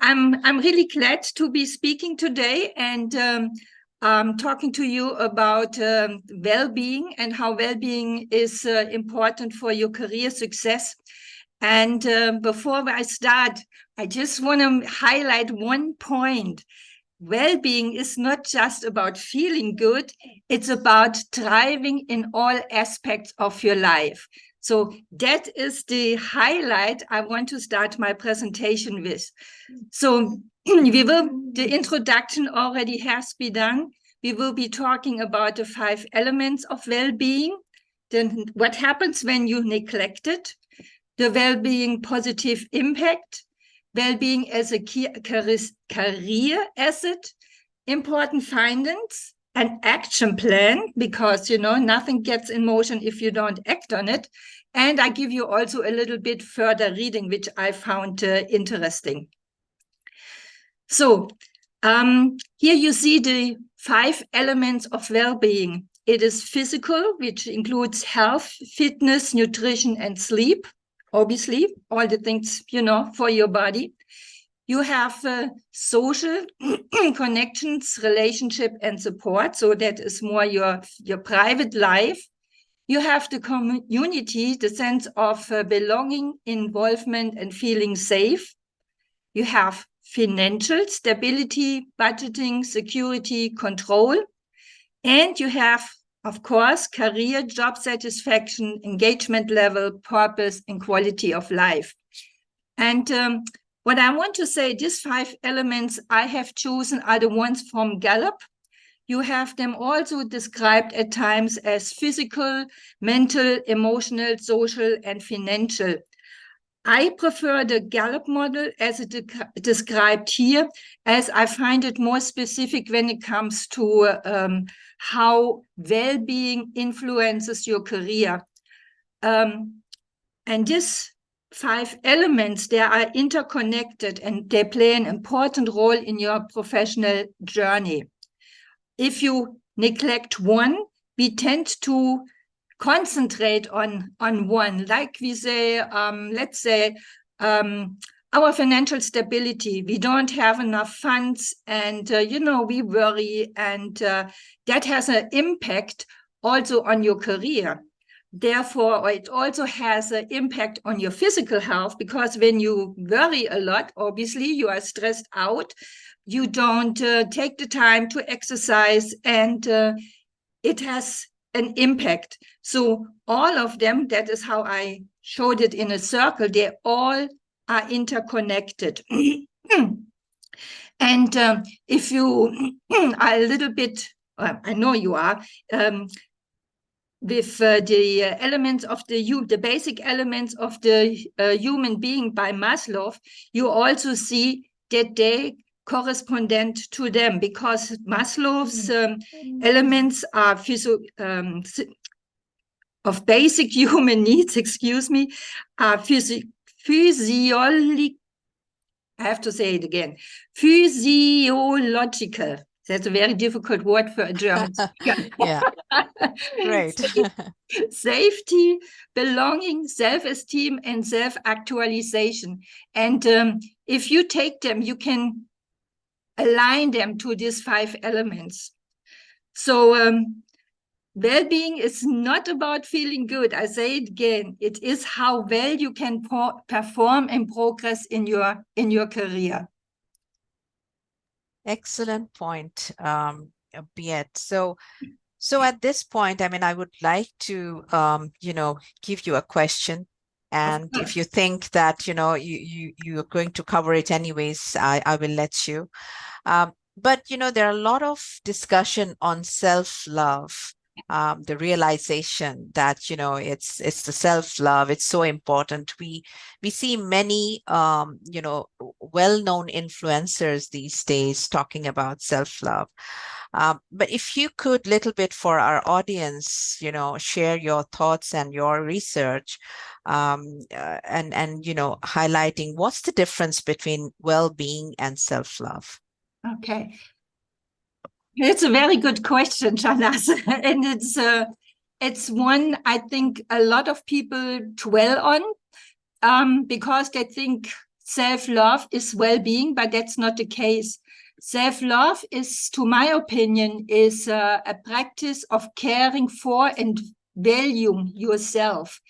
I'm really glad to be speaking today and talking to you about well-being and how well-being is important for your career success. And before I start, I just want to highlight one point. Well-being is not just about feeling good, it's about thriving in all aspects of your life. So that is the highlight I want to start my presentation with. So the introduction already has been done. We will be talking about the 5 elements of well-being, then what happens when you neglect it, the well-being positive impact, well-being as a career asset, important findings, an action plan, because, nothing gets in motion if you don't act on it. And I give you also a little bit further reading, which I found interesting. So here you see the 5 elements of well-being. It is physical, which includes health, fitness, nutrition, and sleep. Obviously, all the things, for your body. You have social connections, relationship, and support. So that is more your private life. You have the community, the sense of belonging, involvement, and feeling safe. You have financial stability, budgeting, security, control. And you have, of course, career, job satisfaction, engagement level, purpose, and quality of life. And what I want to say, these 5 elements I have chosen are the ones from Gallup. You have them also described at times as physical, mental, emotional, social, and financial. I prefer the Gallup model as it described here, as I find it more specific when it comes to how well-being influences your career. And these 5 elements, they are interconnected and they play an important role in your professional journey. If you neglect one, we tend to concentrate on one, like we say, let's say, our financial stability. We don't have enough funds and, we worry, and that has an impact also on your career. Therefore, it also has an impact on your physical health, because when you worry a lot, obviously you are stressed out, you don't take the time to exercise, and it has an impact. So all of them, that is how I showed it in a circle, they all are interconnected. And if you are a little bit, I know you are, with the elements of the basic elements of the human being by Maslow, you also see that they correspondent to them, because Maslow's elements are of basic human needs, are physiological. I have to say it again. Physiological. That's a very difficult word for a German speaker. Yeah, great. Safety, belonging, self-esteem, and self-actualization. And if you take them, you can align them to these 5 elements. So well-being is not about feeling good. I say it again. It is how well you can perform and progress in your career. Excellent point, Biet. So at this point, I would like to, give you a question. And if you think that, you're going to cover it anyways, I will let you. But, there are a lot of discussion on self-love, the realization that, it's the self-love, it's so important. We see many, well-known influencers these days talking about self-love. But if you could, little bit for our audience, share your thoughts and your research, and highlighting what's the difference between well-being and self-love. Okay. It's a very good question, Shahnaz. And it's one I think a lot of people dwell on, because they think self-love is well-being, but that's not the case. Self-love is, to my opinion, is a practice of caring for and valuing yourself.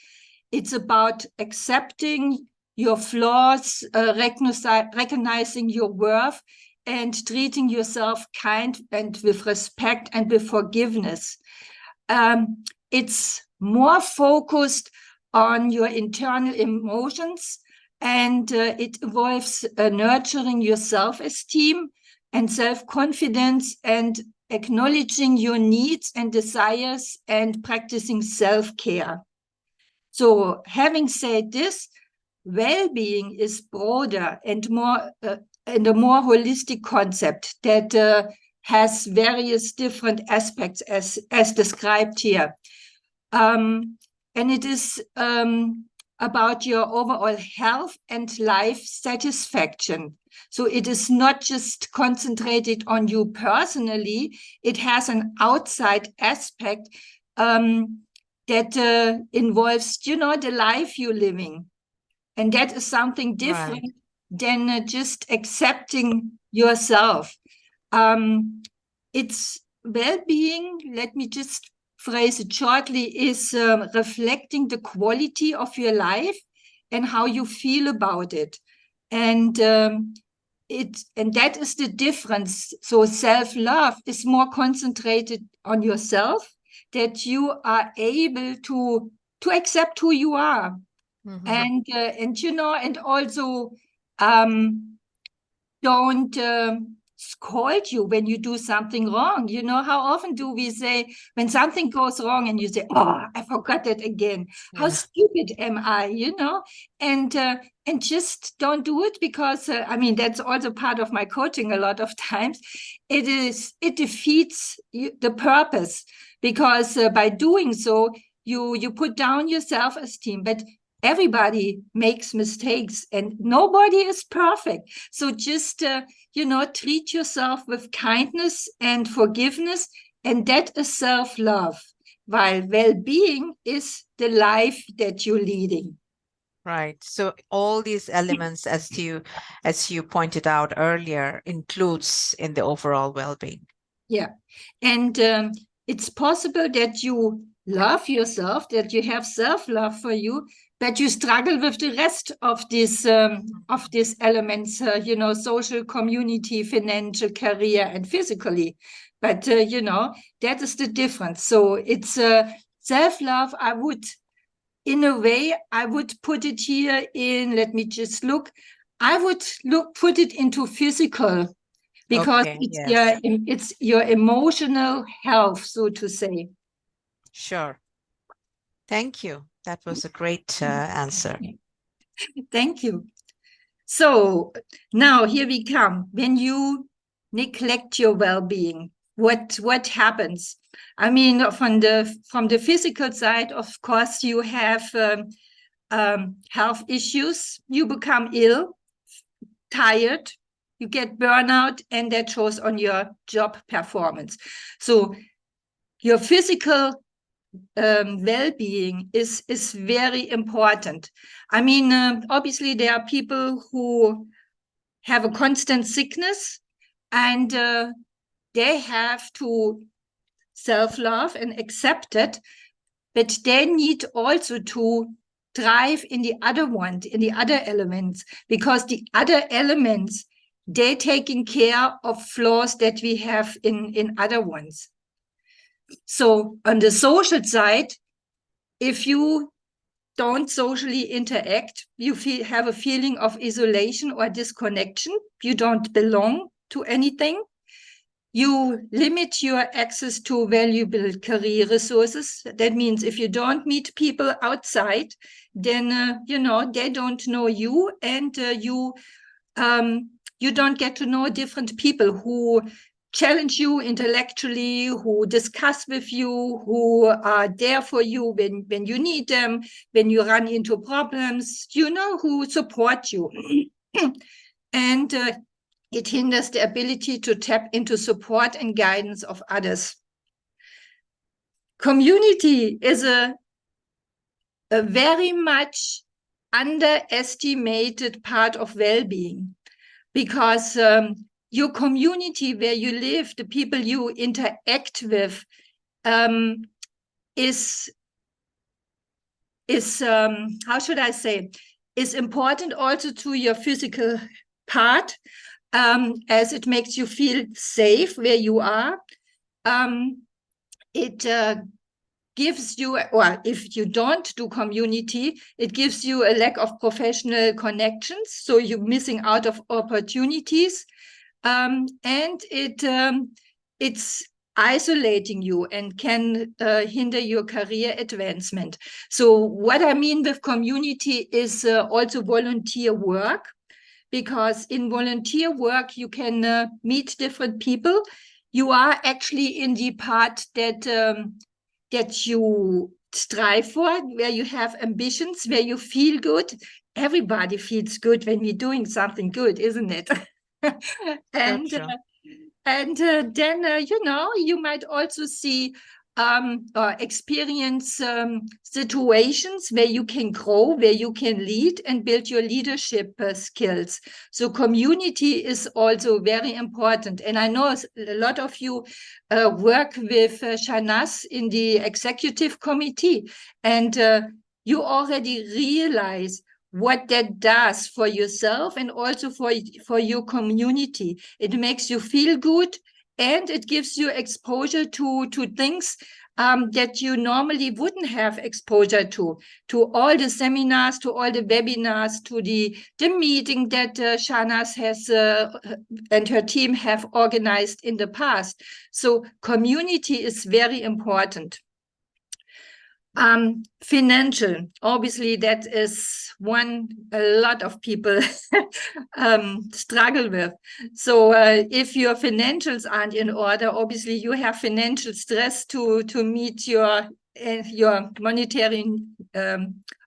It's about accepting your flaws, recognizing your worth, and treating yourself kind and with respect and with forgiveness. It's more focused on your internal emotions, and it involves nurturing your self-esteem and self-confidence and acknowledging your needs and desires and practicing self-care. So having said this, well-being is broader and more and a more holistic concept that has various different aspects as described here. And it is about your overall health and life satisfaction. So it is not just concentrated on you personally, it has an outside aspect that involves, the life you're living. And that is something different than just accepting yourself. It's well-being, let me just phrase it shortly, is reflecting the quality of your life and how you feel about it. And that is the difference. So self-love is more concentrated on yourself, that you are able to accept who you are. Mm-hmm. And also don't scold you when you do something wrong. How often do we say when something goes wrong and you say, oh, I forgot that again. Yeah. How stupid am I, and just don't do it, because that's also part of my coaching a lot of times. It defeats the purpose, because by doing so, you put down your self-esteem. But everybody makes mistakes and nobody is perfect. So just, treat yourself with kindness and forgiveness, and that is self-love, while well-being is the life that you're leading. Right. So all these elements, as you pointed out earlier, includes in the overall well-being. Yeah. And it's possible that you love yourself, that you have self-love for you, but you struggle with the rest of these elements, social, community, financial, career, and physically. But, that is the difference. So it's self-love. In a way, I would put it here in, let me just look. I would put it into physical, because it's your emotional health, so to say. Sure. Thank you. That was a great answer. Thank you. So now here we come. When you neglect your well-being, what happens? From the physical side, of course, you have health issues. You become ill, tired, you get burnout, and that shows on your job performance. So your physical well-being is very important. Obviously there are people who have a constant sickness, and they have to self-love and accept it, but they need also to thrive in the other elements, because the other elements, they're taking care of flaws that we have in other ones. So on the social side, if you don't socially interact, you have a feeling of isolation or disconnection. You don't belong to anything. You limit your access to valuable career resources. That means if you don't meet people outside, then, they don't know you, and you don't get to know different people who challenge you intellectually, who discuss with you, who are there for you when you need them, when you run into problems, who support you. And it hinders the ability to tap into support and guidance of others. Community is a very much underestimated part of well-being, because your community where you live, the people you interact with, is how should I say, is important also to your physical part, as it makes you feel safe where you are. It gives you, or if you don't do community, it gives you a lack of professional connections, so you're missing out of opportunities, and it's isolating you and can hinder your career advancement. So what I mean with community is also volunteer work, because in volunteer work you can meet different people. You are actually in the part that you strive for, where you have ambitions, where you feel good. Everybody feels good when we're doing something good, isn't it? and then you might also see or experience situations where you can grow, where you can lead and build your leadership skills. So community is also very important. And I know a lot of you work with Shahnaz in the executive committee, and you already realize what that does for yourself and also for your community. It makes you feel good, and it gives you exposure to things that you normally wouldn't have exposure to all the seminars, to all the webinars, to the meeting that Shahnaz has and her team have organized in the past. So community is very important. Financial, obviously, that is one a lot of people struggle with. So if your financials aren't in order, obviously you have financial stress to meet your monetary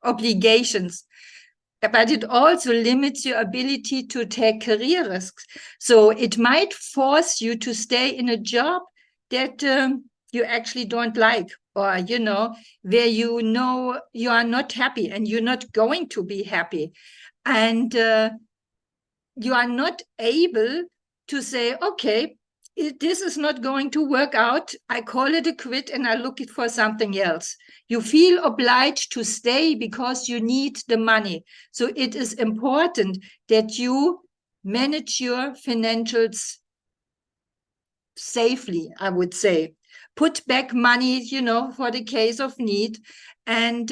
obligations. But it also limits your ability to take career risks. So it might force you to stay in a job that you actually don't like, or where you are not happy and you're not going to be happy, and you are not able to say, okay, this is not going to work out, I call it a quit and I look for something else. You feel obliged to stay because you need the money. So it is important that you manage your financials safely, I would say. Put back money, for the case of need. And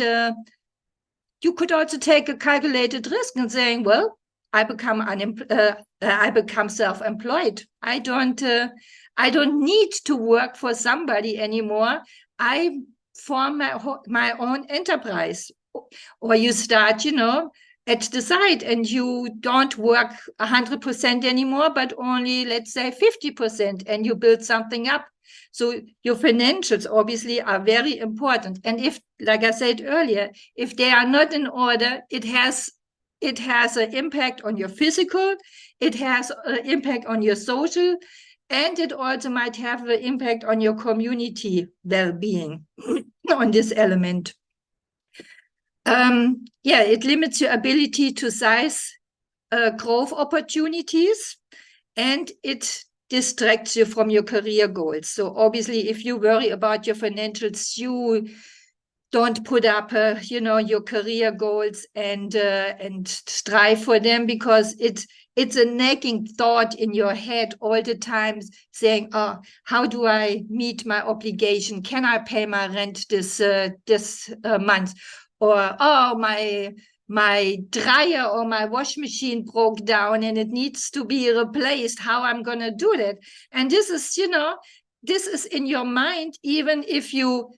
you could also take a calculated risk and saying, well, I become self-employed. I don't need to work for somebody anymore. I form my own enterprise. Or you start, at the side, and you don't work 100% anymore, but only, let's say, 50%, and you build something up. So your financials obviously are very important. And if, like I said earlier, if they are not in order, it has an impact on your physical, it has an impact on your social, and it also might have an impact on your community well-being on this element. It limits your ability to seize growth opportunities, and it distracts you from your career goals. So obviously, if you worry about your financials, you don't put up, your career goals and strive for them, because it's a nagging thought in your head all the time saying, oh, how do I meet my obligation? Can I pay my rent this month? Or, oh, my dryer or my wash machine broke down and it needs to be replaced. How I'm going to do that? And this is, this is in your mind, even if you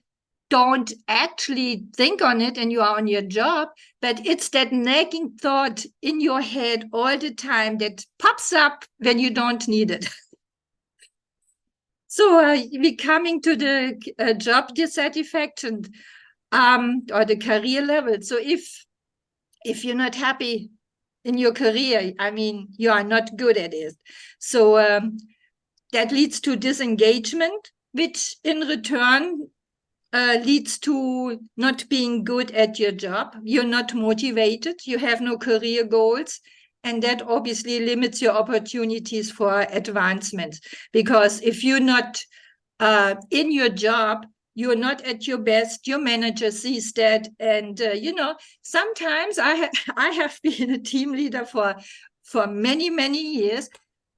don't actually think on it and you are on your job, but it's that nagging thought in your head all the time that pops up when you don't need it. So we're coming to the job dissatisfaction or the career level. So if you're not happy in your career, I mean, you are not good at it. So that leads to disengagement, which in return leads to not being good at your job. You're not motivated. You have no career goals. And that obviously limits your opportunities for advancement. Because if you're not in your job, you're not at your best. Your manager sees that. And, sometimes I have been a team leader for many, many years.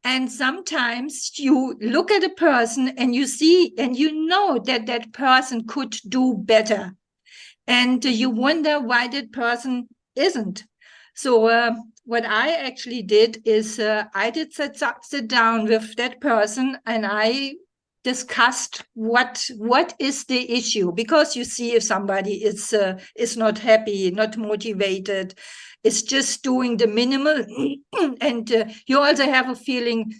And sometimes you look at a person and you see and you know that that person could do better. And you wonder why that person isn't. So what I actually did is I did sit down with that person and I discussed what is the issue, because you see if somebody is not happy, not motivated, is just doing the minimal, and you also have a feeling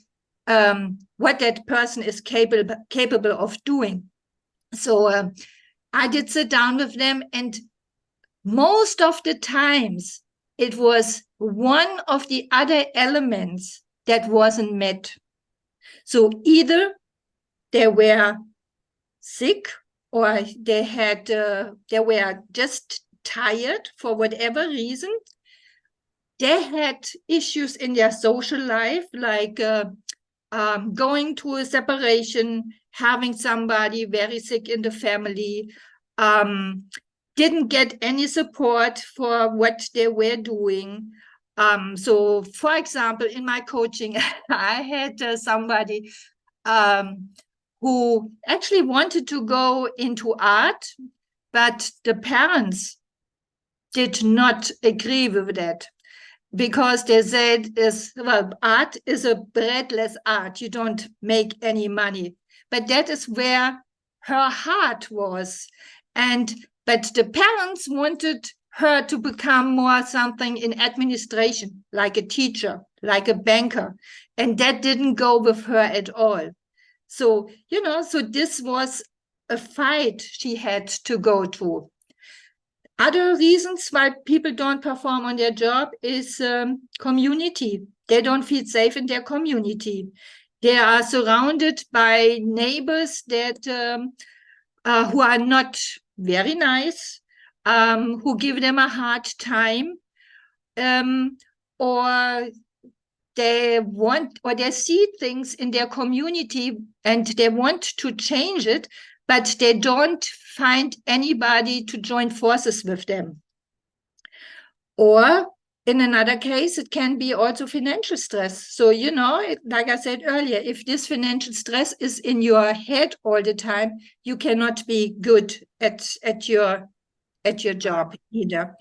what that person is capable of doing. So I did sit down with them, and most of the times it was one of the other elements that wasn't met. So either they were sick, or they were just tired for whatever reason. They had issues in their social life, like going to a separation, having somebody very sick in the family, didn't get any support for what they were doing. So, for example, in my coaching, I had somebody who actually wanted to go into art, but the parents did not agree with that, because they said, art is a breadless art. You don't make any money. But that is where her heart was. But the parents wanted her to become more something in administration, like a teacher, like a banker. And that didn't go with her at all. So, so this was a fight she had to go through. Other reasons why people don't perform on their job is community. They don't feel safe in their community. They are surrounded by neighbors that who are not very nice, who give them a hard time, or they see things in their community and they want to change it, but they don't find anybody to join forces with them. Or in another case, it can be also financial stress. So, like I said earlier, if this financial stress is in your head all the time, you cannot be good at your job either.